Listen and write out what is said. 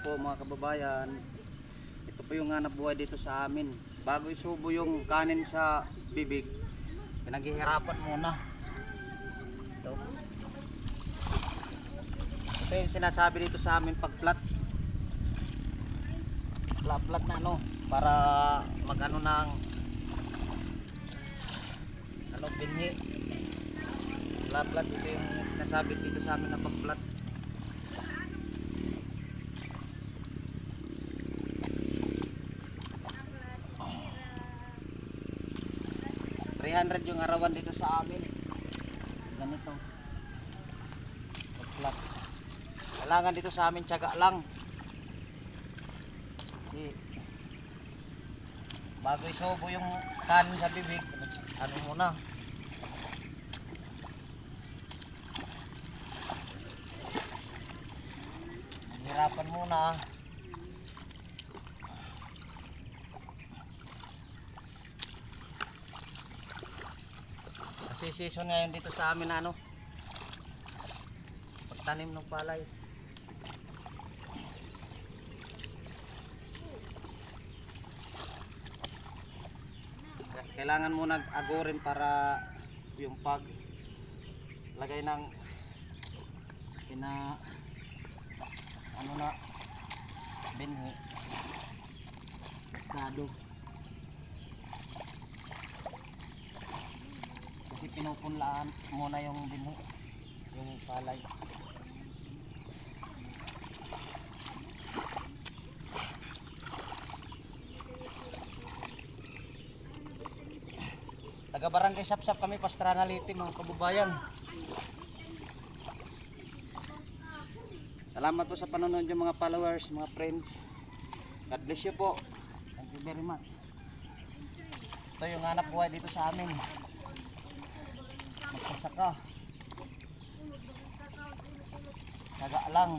po mga kababayan. Ito po yung hanap buhay dito sa amin. Bago isubo yung kanin sa bibig, pinaghihirapan muna. Ito. Ito yung sinasabi dito sa amin pag flat. Flat na ano, para magano ng ano, binhi. Flat ito yung sinasabi dito sa amin na pag flat. 300 yung arawan dito sa amin. Ganito. Pag-flat. Kailangan dito sa amin tiyaga lang. Kasi bago isubo yung kanin sa bibig, ano muna. Hirapan muna. Kasi season ngayon dito sa amin na ano, pagtanim ng palay. Kailangan mo nag-agurin para yung pag lagay ng ano na binhi estado. Kasi pinupunlaan muna yung binhi, yung palay. Taga Barangay Sapsap kami, Pastrana Leyte mga kababayan. Salamat po sa panonood yung mga followers, mga friends. God bless you po. Thank you very much. Ito yung hanap buhay dito sa amin. Magsasaka. Saga lang.